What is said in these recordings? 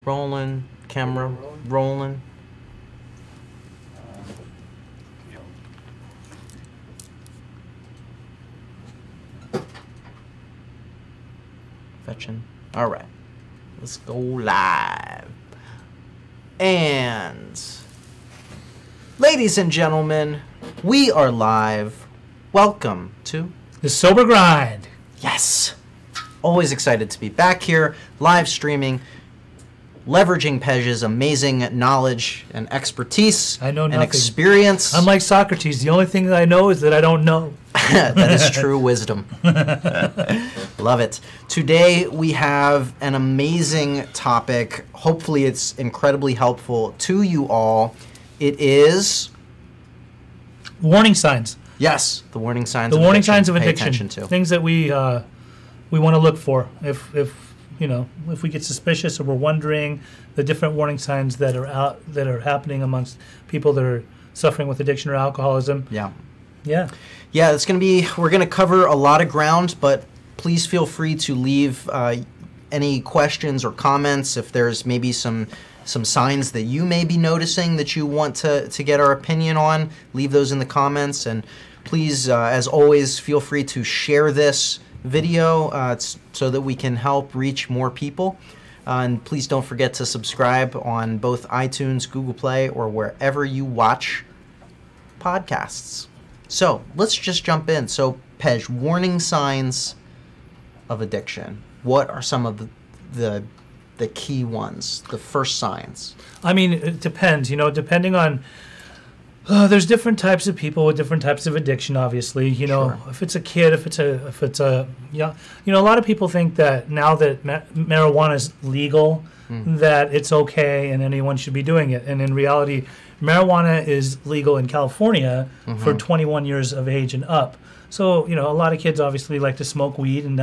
Rolling. Camera rolling. Fetching. All right. Let's go live. And ladies and gentlemen, we are live. Welcome to The Sober Grind. Yes. Always excited to be back here, live streaming, leveraging Pej's amazing knowledge and expertise I know and nothing. Experience. I'm like Socrates. The only thing that I know is that I don't know. That is true wisdom. Love it. Today we have an amazing topic. Hopefully it's incredibly helpful to you all. It is... Warning signs. Yes, the warning signs. The warning signs of Pay addiction. attention to. Things that we want to look for. If we get suspicious or we're wondering the different warning signs that are happening amongst people that are suffering with addiction or alcoholism. Yeah. Yeah. Yeah, we're going to cover a lot of ground, but please feel free to leave any questions or comments if there's maybe some signs that you may be noticing that you want to get our opinion on. Leave those in the comments, and please, as always, feel free to share this video so that we can help reach more people. And please don't forget to subscribe on both iTunes, Google Play, or wherever you watch podcasts. So let's just jump in. So Pej, warning signs of addiction. What are some of the key ones, the first signs? I mean, it depends. Depending on... there's different types of people with different types of addiction, obviously. Sure. If it's a kid, if it's a a lot of people think that now that marijuana is legal, that it's okay and anyone should be doing it. And in reality, marijuana is legal in California for 21 years of age and up. So, a lot of kids obviously like to smoke weed, and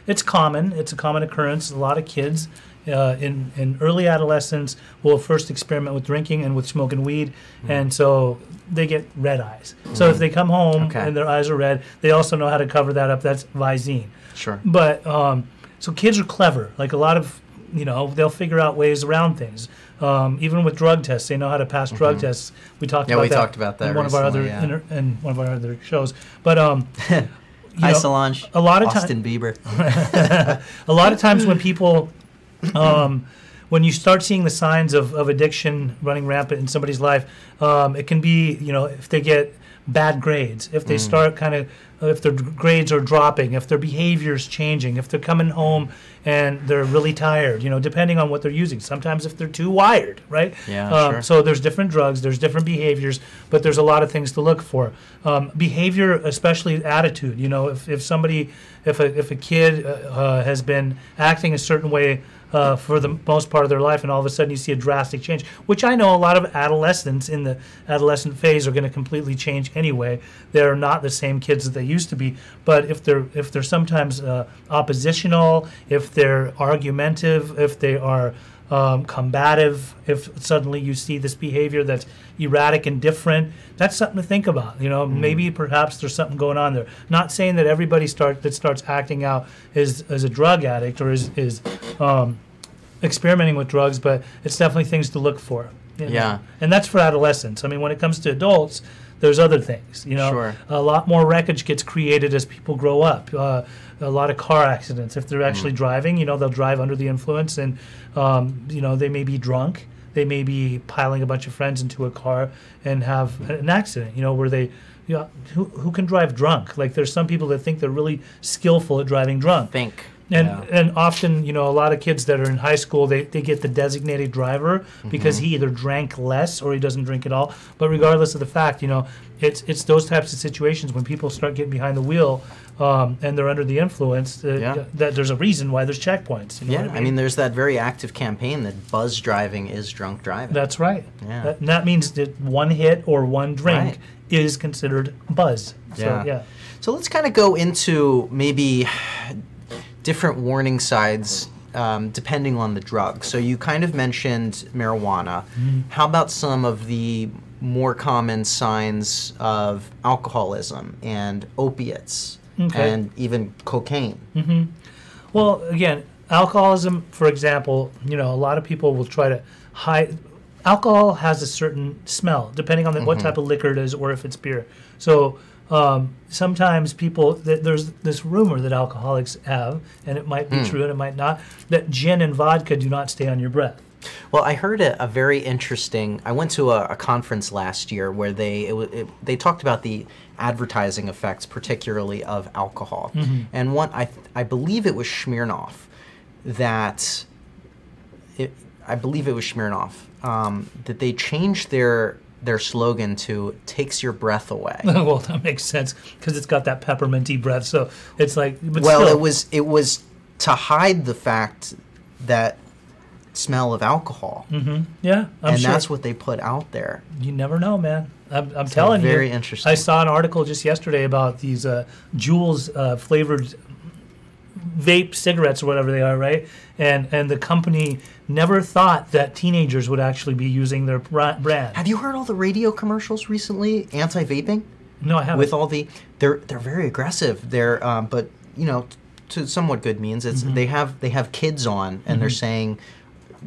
it's common. It's a common occurrence. A lot of kids in early adolescence will first experiment with drinking and with smoking weed, and so they get red eyes. So if they come home and their eyes are red, they also know how to cover that up. That's Visine. Sure. But so kids are clever. Like a lot of, they'll figure out ways around things. Even with drug tests, they know how to pass drug tests. We talked about that in one recently, in one of our other shows. But Hi, Solange. A lot of Austin Bieber. A lot of times when people, when you start seeing the signs of addiction running rampant in somebody's life, it can be, if they get bad grades, if they start if their grades are dropping, if their behavior's changing, if they're coming home and they're really tired, depending on what they're using. Sometimes if they're too wired, right? Yeah, sure. So there's different drugs, there's different behaviors, but there's a lot of things to look for. Behavior, especially attitude. If a kid has been acting a certain way for the most part of their life, and all of a sudden you see a drastic change, which I know a lot of adolescents in the adolescent phase are going to completely change anyway. They're not the same kids that they used to be. But if they're sometimes oppositional, if they're argumentative, if they are combative, if suddenly you see this behavior that's erratic and different, that's something to think about. Maybe perhaps there's something going on there. Not saying that everybody that starts acting out is a drug addict or is experimenting with drugs, but it's definitely things to look for. Yeah. And that's for adolescents. I mean, when it comes to adults, there's other things. Sure. A lot more wreckage gets created as people grow up. A lot of car accidents. If they're actually driving, they'll drive under the influence, and they may be drunk. They may be piling a bunch of friends into a car and have an accident. Where they, who can drive drunk? Like there's some people that think they're really skillful at driving drunk. And often, a lot of kids that are in high school, they get the designated driver because he either drank less or he doesn't drink at all. But regardless of the fact, it's those types of situations when people start getting behind the wheel and they're under the influence, that there's a reason why there's checkpoints. I mean, there's that very active campaign that buzz driving is drunk driving. That's right. Yeah. That means that one hit or one drink is considered buzz. So let's kind of go into maybe different warning signs depending on the drug. So you kind of mentioned marijuana. How about some of the more common signs of alcoholism and opiates and even cocaine? Well, again, Alcoholism, for example, you know, a lot of people will try to hide. Alcohol has a certain smell, depending on what type of liquor it is or if it's beer. So sometimes people, there's this rumor that alcoholics have, and it might be true and it might not, that gin and vodka do not stay on your breath. Well, I heard a very interesting. I went to a conference last year where they talked about the advertising effects, particularly of alcohol, and I believe it was Smirnoff that that they changed their slogan to "takes your breath away." Well, that makes sense because it's got that pepperminty breath. So it's like, but well, still. it was to hide the fact that smell of alcohol. Yeah, and that's what they put out there. You never know, man. I'm telling you. Very interesting. I saw an article just yesterday about these Juul's flavored vape cigarettes or whatever they are, right? And the company never thought that teenagers would actually be using their brand. Have you heard all the radio commercials recently, anti-vaping? No, I haven't. With all they're very aggressive. They're but you know, to somewhat good means. It's they have kids on and they're saying,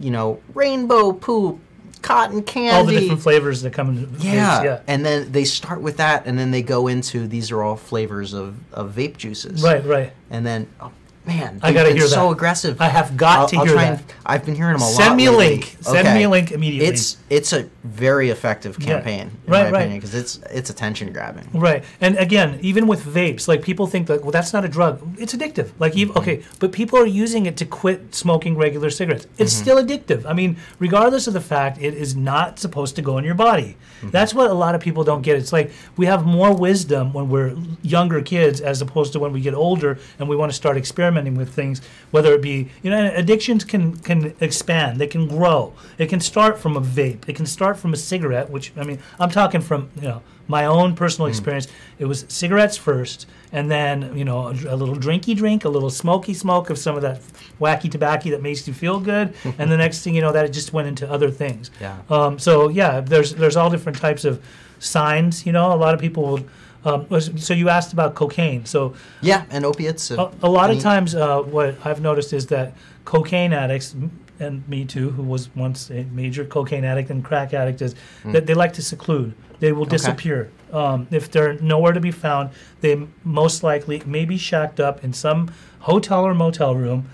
you know, rainbow poop, cotton candy, all the different flavors that come in. Yeah, and then they start with that, and then they go into these are all flavors of vape juices. Right. And then, oh, man, I gotta hear that. So aggressive. I have got to hear that. I've been hearing them a lot. Send me a lately. link. Send me a link immediately. It's a very effective campaign, in my opinion, because it's attention grabbing. Right, and again, even with vapes, like people think that, well, that's not a drug. It's addictive. Like, okay, but people are using it to quit smoking regular cigarettes. It's still addictive. I mean, regardless of the fact, it is not supposed to go in your body. That's what a lot of people don't get. It's like we have more wisdom when we're younger kids as opposed to when we get older and we want to start experimenting with things, whether it be, you know, addictions can expand, they can grow. It can start from a vape, it can start from a cigarette, which, I mean, I'm talking from, you know, my own personal experience. It was cigarettes first, and then, you know, a little drinky drink, a little smoky smoke of some of that wacky tobacco that makes you feel good, and the next thing you know, that it just went into other things. Yeah. So yeah, there's all different types of signs. You know, a lot of people will. So you asked about cocaine. So yeah, and opiates. A lot of times, what I've noticed is that cocaine addicts, and me too, who was once a major cocaine addict and crack addict, is that they like to seclude. They will disappear. If they're nowhere to be found, they most likely may be shacked up in some hotel or motel room,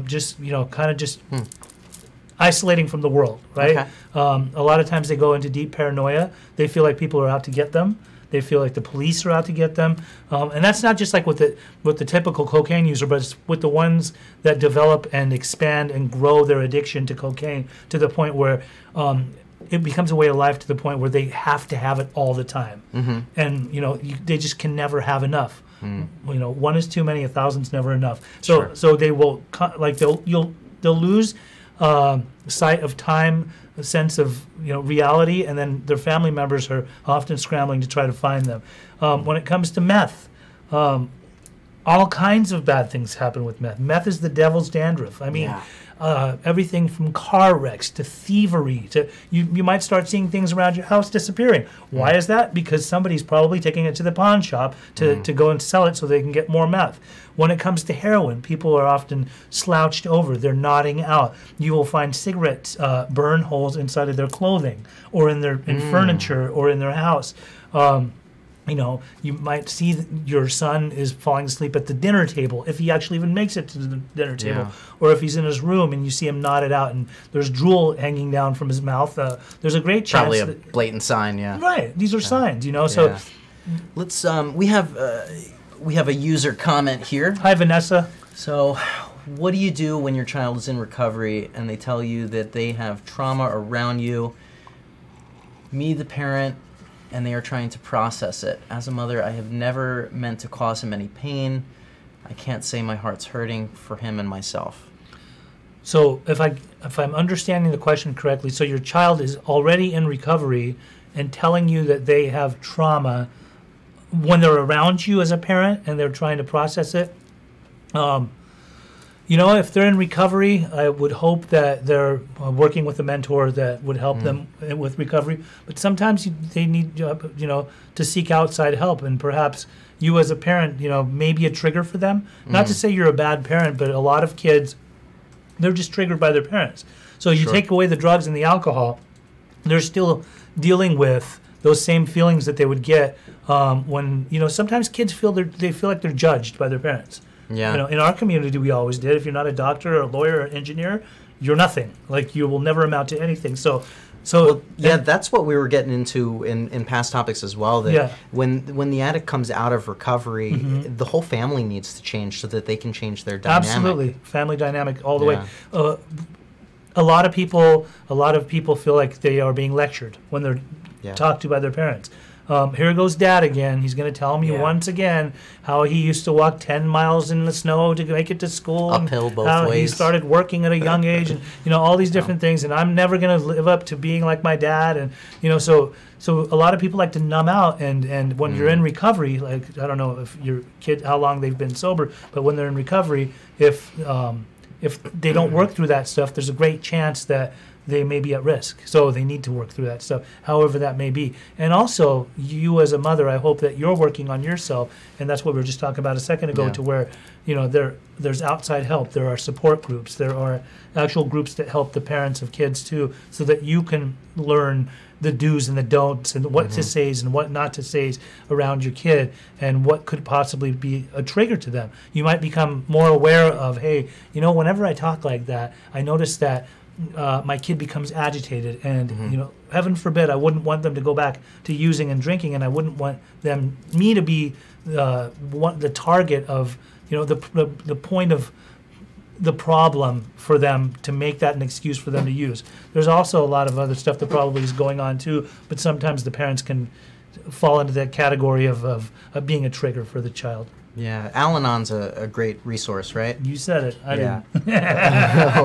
just, you know, kind of just isolating from the world, right? Okay. A lot of times they go into deep paranoia. They feel like people are out to get them. They feel like the police are out to get them, and that's not just like with the typical cocaine user, but it's with the ones that develop and expand and grow their addiction to cocaine to the point where it becomes a way of life, to the point where they have to have it all the time, and you know they just can never have enough. You know, one is too many, 1,000's never enough. So so they will they'll lose sight of time, a sense of, you know, reality, and then their family members are often scrambling to try to find them. When it comes to meth, all kinds of bad things happen with meth. Meth is the devil's dandruff. I mean, everything from car wrecks to thievery to you might start seeing things around your house disappearing. Why is that? Because somebody's probably taking it to the pawn shop to go and sell it so they can get more meth. When it comes to heroin, people are often slouched over. They're nodding out. You will find cigarette burn holes inside of their clothing or in furniture or in their house. You know, you might see your son is falling asleep at the dinner table, if he actually even makes it to the dinner table, or if he's in his room and you see him nodded out and there's drool hanging down from his mouth. There's a great chance. Probably a blatant sign, Right. These are signs, you know. So let's we have a user comment here. Hi, Vanessa. So, what do you do when your child is in recovery and they tell you that they have trauma around you? Me, the parent, and they are trying to process it. As a mother, I have never meant to cause him any pain. I can't say my heart's hurting for him and myself. So if I'm understanding the question correctly, so your child is already in recovery and telling you that they have trauma when they're around you as a parent and they're trying to process it. You know, if they're in recovery, I would hope that they're working with a mentor that would help them with recovery. But sometimes they need, you know, to seek outside help, and perhaps you as a parent, you know, may be a trigger for them. Not to say you're a bad parent, but a lot of kids They're just triggered by their parents. So you Sure. take away the drugs and the alcohol, they're still dealing with those same feelings that they would get when, sometimes kids they feel like they're judged by their parents. Yeah. In our community, we always did. If you're not a doctor or a lawyer or an engineer, you're nothing. Like, you will never amount to anything. So that's what we were getting into in past topics as well. That when the addict comes out of recovery, the whole family needs to change so that they can change their dynamic. Absolutely, family dynamic all the way. A lot of people feel like they are being lectured when they're talked to by their parents. Here goes Dad again. He's going to tell me once again how he used to walk 10 miles in the snow to make it to school. Uphill both how ways. He started working at a young age, and all these different things. And I'm never going to live up to being like my dad. And so a lot of people like to numb out. And when you're in recovery, like, I don't know if your kid how long they've been sober, but when they're in recovery, if they don't work through that stuff, there's a great chance that they may be at risk. So they need to work through that stuff, however that may be. And also, you as a mother, I hope that you're working on yourself, and that's what we were just talking about a second ago, to where, there's outside help, there are support groups, there are actual groups that help the parents of kids too, so that you can learn the do's and the don'ts and what to say and what not to say around your kid and what could possibly be a trigger to them. You might become more aware of, hey, whenever I talk like that, I notice that my kid becomes agitated, and heaven forbid, I wouldn't want them to go back to using and drinking, and I wouldn't want me to be the target of the point of the problem for them, to make that an excuse for them to use. There's also a lot of other stuff that probably is going on too, but sometimes the parents can fall into that category of being a trigger for the child. Yeah, Al-Anon's a great resource, right? You said it. I didn't.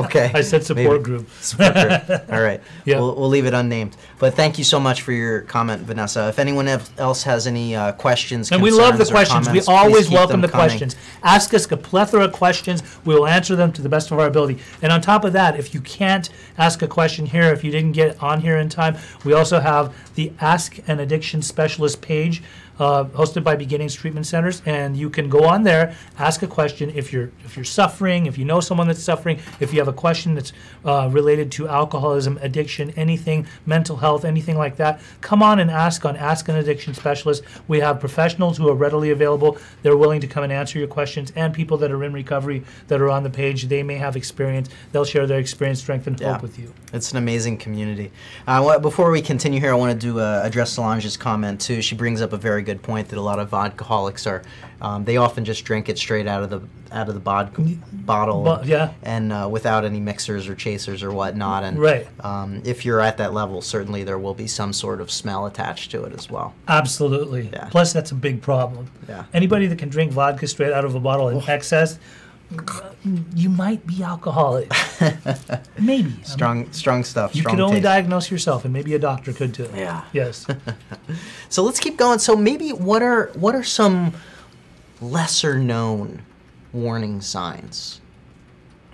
Okay. I said support group. Support group. All right. Yeah. We'll leave it unnamed. But thank you so much for your comment, Vanessa. If anyone else has any questions, and we love the concerns, or questions. We comments, always please keep welcome them the coming. questions. Ask us a plethora of questions. We will answer them to the best of our ability. And on top of that, if you can't ask a question here, if you didn't get on here in time, we also have the Ask an Addiction Specialist page, hosted by Beginnings Treatment Centers, and you can go on there, ask a question if you're suffering, if you know someone that's suffering, if you have a question that's related to alcoholism, addiction, anything, mental health, anything like that. Come on and ask on Ask an Addiction Specialist. We have professionals who are readily available. They're willing to come and answer your questions, and people that are in recovery that are on the page, they may have experience. They'll share their experience, strength, and hope with you. It's an amazing community. Before we continue here, I want to address Solange's comment too. She brings up a very good point that a lot of vodkaholics they often just drink it straight out of the bottle, and without any mixers or chasers or whatnot. And if you're at that level, certainly there will be some sort of smell attached to it as well. Absolutely. Yeah. Plus, that's a big problem. Yeah. Anybody that can drink vodka straight out of a bottle in excess, you might be alcoholic. Maybe. Strong stuff. You can only diagnose yourself, and maybe a doctor could too. Yeah. Yes. So let's keep going. So maybe what are some lesser known warning signs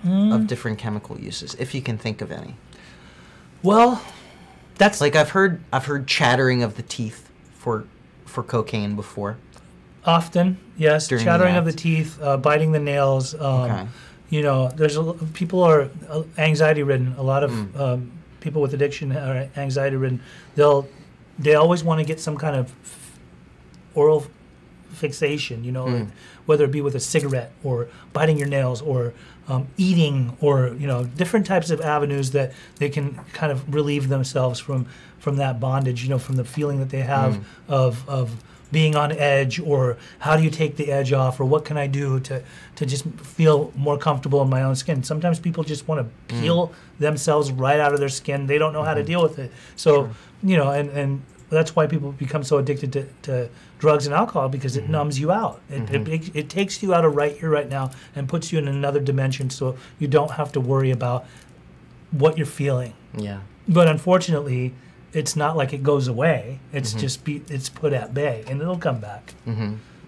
of different chemical uses, if you can think of any? Well, that's like I've heard chattering of the teeth for cocaine before. Often, yes. During chattering the of the teeth, biting the nails. There's people are anxiety ridden. A lot of people with addiction are anxiety ridden. They always want to get some kind of oral fixation. Like whether it be with a cigarette or biting your nails or eating or different types of avenues that they can kind of relieve themselves from that bondage. From the feeling that they have of being on edge, or how do you take the edge off, or what can I do to just feel more comfortable in my own skin. Sometimes people just want to peel themselves right out of their skin. They don't know how to deal with it. So, and that's why people become so addicted to drugs and alcohol, because it numbs you out. It takes you out of right here, right now, and puts you in another dimension, so you don't have to worry about what you're feeling. Yeah. But unfortunately, it's not like it goes away. It's just it's put at bay, and it'll come back.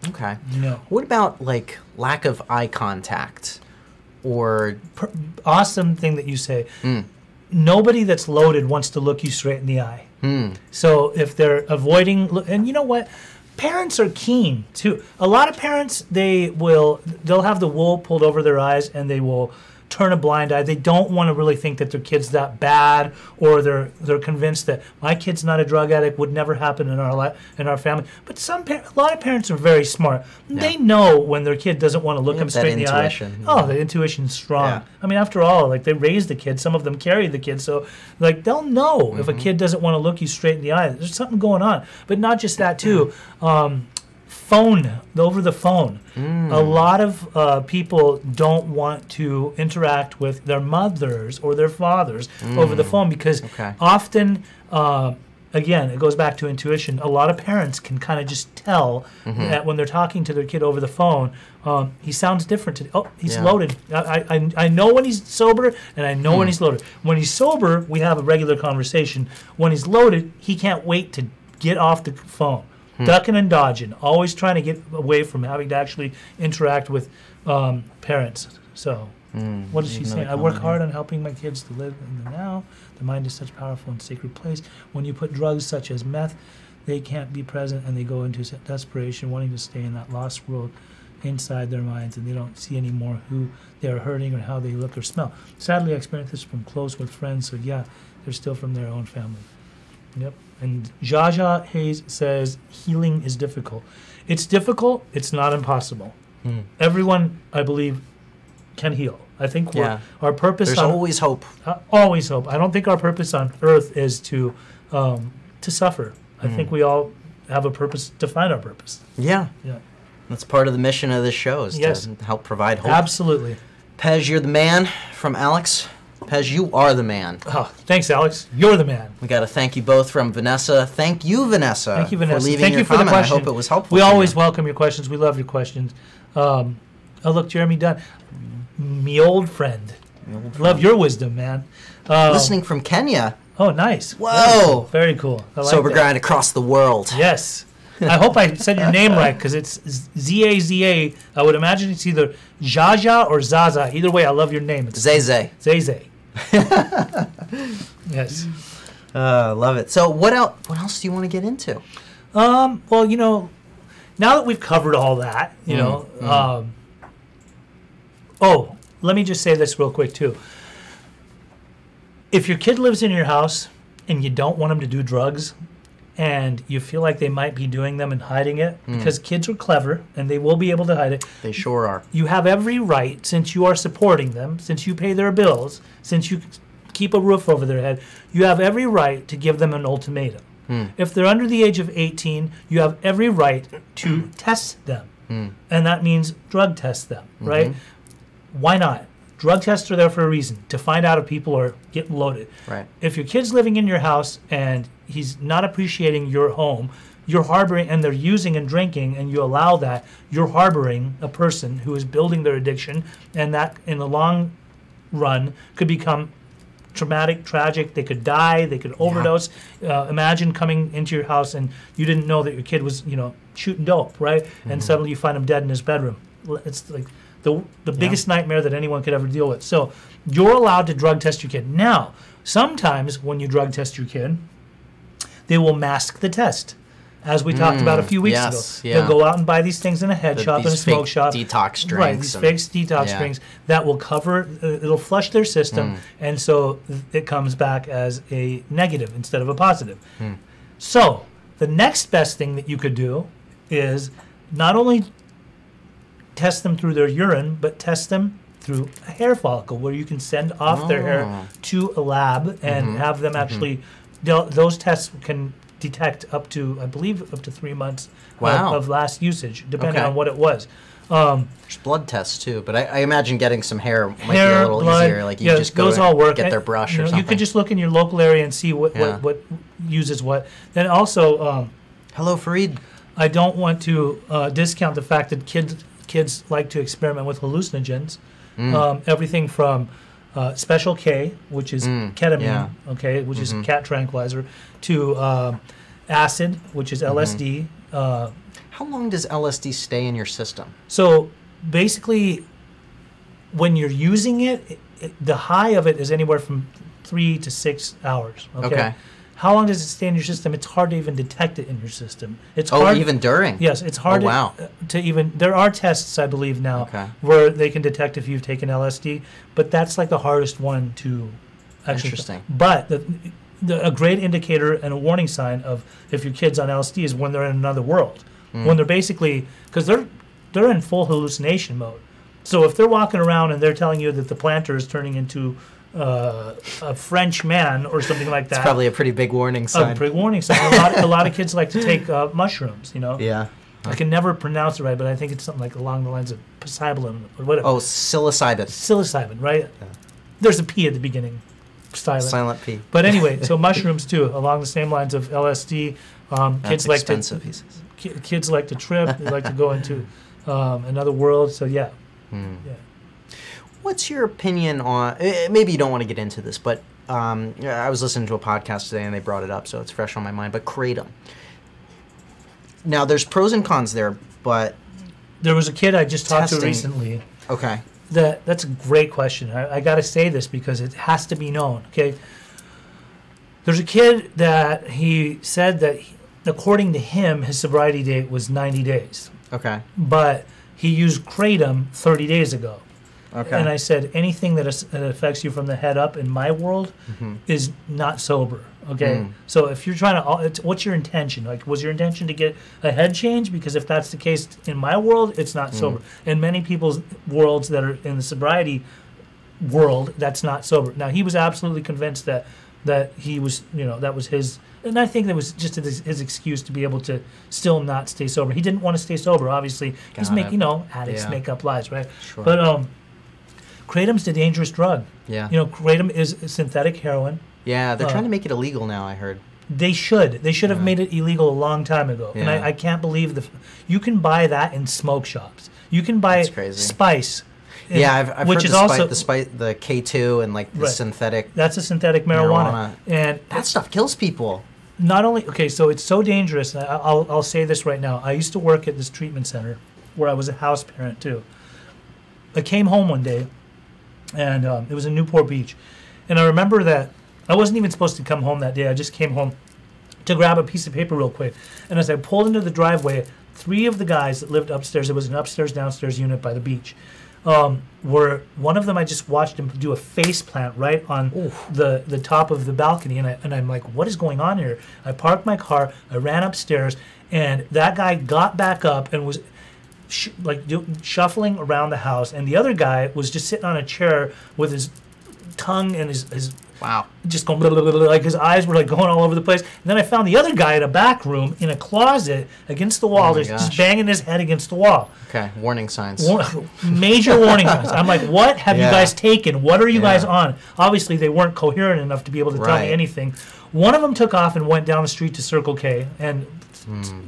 Okay. No. What about like lack of eye contact, or awesome thing that you say? Nobody that's loaded wants to look you straight in the eye. So if they're avoiding, and you know what? Parents are keen too. A lot of parents, they'll have the wool pulled over their eyes, and they will turn a blind eye. They don't want to really think that their kid's that bad, or they're convinced that my kid's not a drug addict, would never happen in our family. But a lot of parents are very smart. Yeah. They know when their kid doesn't want to look them straight in the eye. Oh, the intuition's strong. Yeah. I mean, after all, like, they raised the kid. Some of them carry the kid, so like they'll know if a kid doesn't want to look you straight in the eye. There's something going on. But not just that too. Over the phone. A lot of people don't want to interact with their mothers or their fathers over the phone because often, again, it goes back to intuition. A lot of parents can kind of just tell that when they're talking to their kid over the phone, he sounds different today. Oh, he's loaded. I know when he's sober, and I know when he's loaded. When he's sober, we have a regular conversation. When he's loaded, he can't wait to get off the phone. Ducking and dodging, always trying to get away from having to actually interact with parents. So, what is she saying? I work hard on helping my kids to live in the now. The mind is such a powerful and sacred place. When you put drugs such as meth, they can't be present, and they go into desperation, wanting to stay in that lost world inside their minds, and they don't see anymore who they are hurting or how they look or smell. Sadly, I experienced this from close with friends, so yeah, they're still from their own family. Yep. And Jaja Hayes says healing is difficult. It's difficult. It's not impossible. Everyone, I believe, can heal. I think our purpose. There's always hope. Always hope. I don't think our purpose on earth is to suffer. I think we all have a purpose to find our purpose. Yeah. Yeah. That's part of the mission of this show is to help provide hope. Absolutely. Pej, you're the man. From Alex. Pej, you are the man. Oh, thanks, Alex. You're the man. We got to thank you both from Vanessa. Thank you, Vanessa. Thank you, Vanessa. For leaving thank your you for comment. the question. I hope it was helpful. We always welcome your questions. We love your questions. Oh, look, Jeremy Dunn. Me old friend. Love your wisdom, man. Listening from Kenya. Oh, nice. Whoa. Very cool. I like Sober that. grind across the world. Yes. I hope I said your name right, because it's Z-A-Z-A. I would imagine it's either Jaja or Zaza. Either way, I love your name. It's Zay. Zay. Yes. Love it. So what else do you want to get into? Well, now that we've covered all that, let me just say this real quick, too. If your kid lives in your house and you don't want them to do drugs, and you feel like they might be doing them and hiding it, because kids are clever and they will be able to hide it. They sure are. You have every right, since you are supporting them, since you pay their bills, since you keep a roof over their head, you have every right to give them an ultimatum. If they're under the age of 18, you have every right to test them. And that means drug test them, right? Why not? Drug tests are there for a reason, to find out if people are getting loaded. Right. If your kid's living in your house and he's not appreciating your home, you're harboring, and they're using and drinking, and you allow that, you're harboring a person who is building their addiction, and that in the long run could become traumatic, tragic. They could die, they could overdose. Imagine coming into your house and you didn't know that your kid was, shooting dope, right? And suddenly you find him dead in his bedroom. It's like the biggest nightmare that anyone could ever deal with. So you're allowed to drug test your kid. Now, sometimes when you drug test your kid, they will mask the test. As we talked about a few weeks ago. They'll go out and buy these things in a head shop, in a smoke shop. Detox drinks. Right, these fake detox drinks that will cover, it'll flush their system, and so it comes back as a negative instead of a positive. So the next best thing that you could do is not only test them through their urine, but test them through a hair follicle, where you can send off their hair to a lab and have them actually, those tests can detect up to, I believe, up to 3 months of last usage, depending on what it was. There's blood tests too, but I imagine getting some hair might be a little easier. Like you just go those all work. Get their brush or something. You could just look in your local area and see what uses what. Then also, hello, Fareed. I don't want to discount the fact that kids like to experiment with hallucinogens. Everything from Special K, which is ketamine, which is a cat tranquilizer, to acid, which is LSD. How long does LSD stay in your system? So basically, when you're using it, the high of it is anywhere from 3 to 6 hours. Okay. how long does it stay in your system? It's hard to even detect it in your system. It's Oh, hard, even during? Yes, it's hard wow. to even. There are tests, I believe now, Okay. where they can detect if you've taken LSD, but that's like the hardest one to actually. Interesting. But a great indicator and a warning sign of if your kid's on LSD is when they're in another world, when they're basically, because they're in full hallucination mode. So if they're walking around and they're telling you that the planter is turning into a French man or something like that, It's probably a pretty big warning sign. a big warning sign. A lot of kids like to take mushrooms, you know. Yeah. I can never pronounce it right, but I think it's something like along the lines of psilocybin or whatever. Oh, psilocybin. Psilocybin, right? Yeah. There's a P at the beginning. Silent P. But anyway, so mushrooms too, along the same lines of LSD. That's Kids like expensive, he says. kids like to trip. They like to go into another world. So yeah. Yeah. What's your opinion on, maybe you don't want to get into this, but I was listening to a podcast today and they brought it up, so it's fresh on my mind, but Kratom. Now, there's pros and cons there, but... There was a kid I just talked to Testing. recently. Okay. That's a great question. I got to say this because it has to be known, okay? There's a kid that he said that, according to him, his sobriety date was 90 days. Okay. But he used Kratom 30 days ago. Okay. And I said, anything that affects you from the head up in my world is not sober, okay? So if you're trying to, what's your intention? Like, was your intention to get a head change? Because if that's the case in my world, it's not sober. In many people's worlds that are in the sobriety world, that's not sober. Now, he was absolutely convinced that he was, that was his, and I think that was just his excuse to be able to still not stay sober. He didn't want to stay sober, obviously. He's making, addicts make up lies, right? Sure. But Kratom's a dangerous drug. Yeah. Kratom is synthetic heroin. Yeah, they're trying to make it illegal now, I heard. They should. They should have made it illegal a long time ago. Yeah. And I can't believe you can buy that in smoke shops. You can buy That's crazy. spice. Yeah, I've which heard is the K2 and like the synthetic That's a synthetic marijuana. And that stuff kills people. not only, okay, so it's so dangerous. I'll say this right now. I used to work at this treatment center where I was a house parent too. I came home one day, and it was in Newport Beach. And I remember that I wasn't even supposed to come home that day. I just came home to grab a piece of paper real quick. And as I pulled into the driveway, 3 of the guys that lived upstairs, it was an upstairs-downstairs unit by the beach, were one of them. I just watched him do a face plant right on the top of the balcony, and I'm like, what is going on here? I parked my car, I ran upstairs, and that guy got back up and was shuffling around the house, and the other guy was just sitting on a chair with his tongue and his Wow. just going blah, blah, blah, blah, like his eyes were like going all over the place. And then I found the other guy in a back room in a closet against the wall, just banging his head against the wall. Okay, warning signs. Major warning signs. I'm like, what have you guys taken? What are you guys on? Obviously, they weren't coherent enough to be able to tell me anything. One of them took off and went down the street to Circle K, and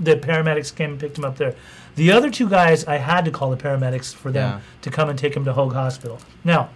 the paramedics came and picked him up there. The other 2 guys, I had to call the paramedics for them to come and take him to Hoag Hospital. Now,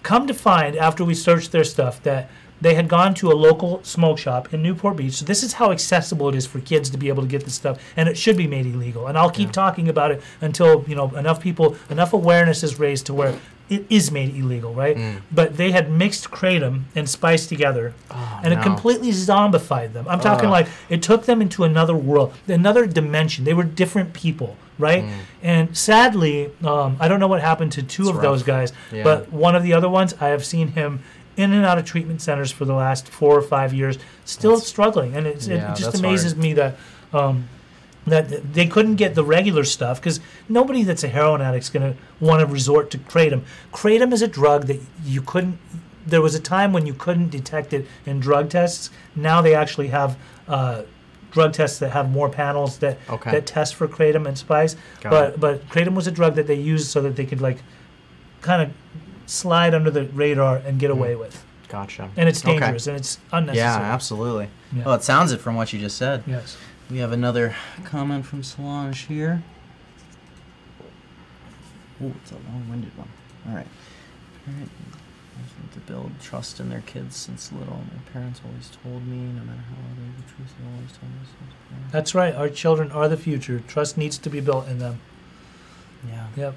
come to find, after we searched their stuff, that they had gone to a local smoke shop in Newport Beach. So this is how accessible it is for kids to be able to get this stuff, and it should be made illegal. And I'll keep talking about it until enough awareness is raised to where it is made illegal, right? But they had mixed kratom and spice together, and it completely zombified them. I'm talking like it took them into another world, another dimension. They were different people, right? And sadly, I don't know what happened to 2 of those guys, but one of the other ones, I have seen him in and out of treatment centers for the last 4 or 5 years, still struggling. And it just amazes me that that they couldn't get the regular stuff, because nobody that's a heroin addict is going to want to resort to Kratom. Kratom is a drug that you couldn't, there was a time when you couldn't detect it in drug tests. Now they actually have drug tests that have more panels that test for Kratom and spice. But Kratom was a drug that they used so that they could like kind of slide under the radar and get away with. Gotcha. And it's dangerous and it's unnecessary. Yeah, absolutely. Yeah. Well, it sounds it from what you just said. Yes. We have another comment from Solange here. Oh, it's a long-winded one. All right. Parent need to build trust in their kids since little. My parents always told me, no matter how ugly the truth, they always told me. That's right. Our children are the future. Trust needs to be built in them. Yeah. Yep.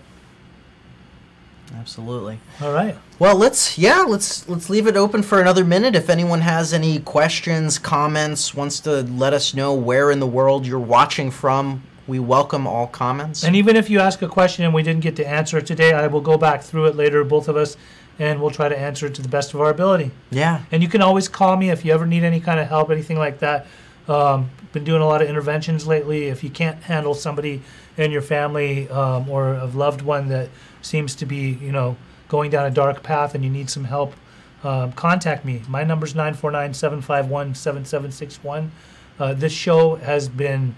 Absolutely. All right. Well, let's leave it open for another minute. If anyone has any questions, comments, wants to let us know where in the world you're watching from, we welcome all comments. And even if you ask a question and we didn't get to answer it today, I will go back through it later, both of us, and we'll try to answer it to the best of our ability. Yeah. And you can always call me if you ever need any kind of help, anything like that. Been doing a lot of interventions lately. If you can't handle somebody in your family or a loved one that seems to be, going down a dark path and you need some help, contact me. My number's 949-751-7761. This show has been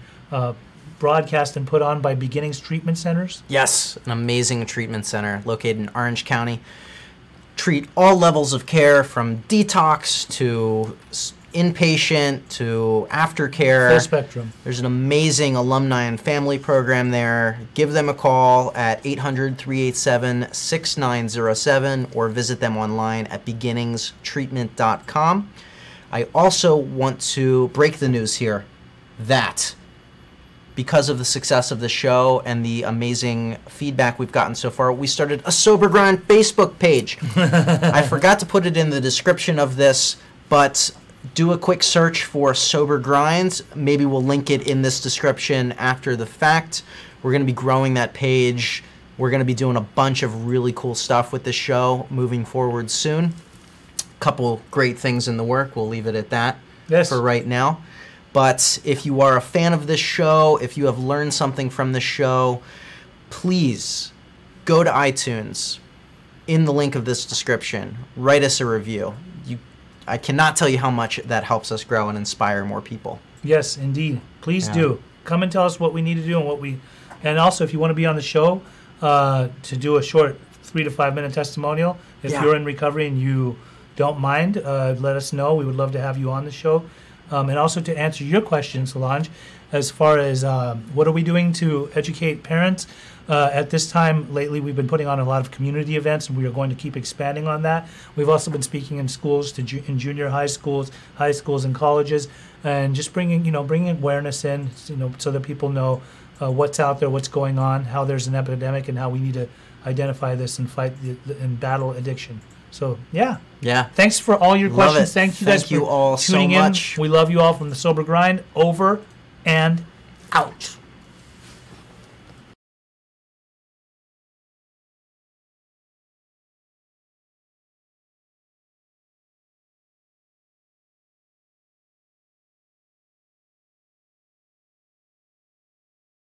broadcast and put on by Beginnings Treatment Centers. Yes, an amazing treatment center located in Orange County. Treat all levels of care from detox to inpatient to aftercare. Full spectrum. There's an amazing alumni and family program there. Give them a call at 800-387-6907 or visit them online at beginningstreatment.com. I also want to break the news here that because of the success of the show and the amazing feedback we've gotten so far, we started a Sober Grind Facebook page. I forgot to put it in the description of this, but do a quick search for Sober Grinds. Maybe we'll link it in this description after the fact. We're going to be growing that page. We're going to be doing a bunch of really cool stuff with this show moving forward soon. Couple great things in the work. We'll leave it at that for right now. But if you are a fan of this show, if you have learned something from this show, please go to iTunes. In the link of this description, write us a review. I cannot tell you how much that helps us grow and inspire more people. Yes, indeed. Please do. Come and tell us what we need to do and also if you want to be on the show to do a short 3 to 5 minute testimonial, if you're in recovery and you don't mind, let us know. We would love to have you on the show. And also to answer your question, Solange, as far as what are we doing to educate parents? At this time, lately, we've been putting on a lot of community events, and we are going to keep expanding on that. We've also been speaking in schools, in junior high schools, and colleges, and just bringing awareness in, so that people know what's out there, what's going on, how there's an epidemic, and how we need to identify this and fight and battle addiction. So, yeah. Thanks for all your questions. Thank you guys for all tuning so much. in. We love you all from the Sober Grind. Over and out.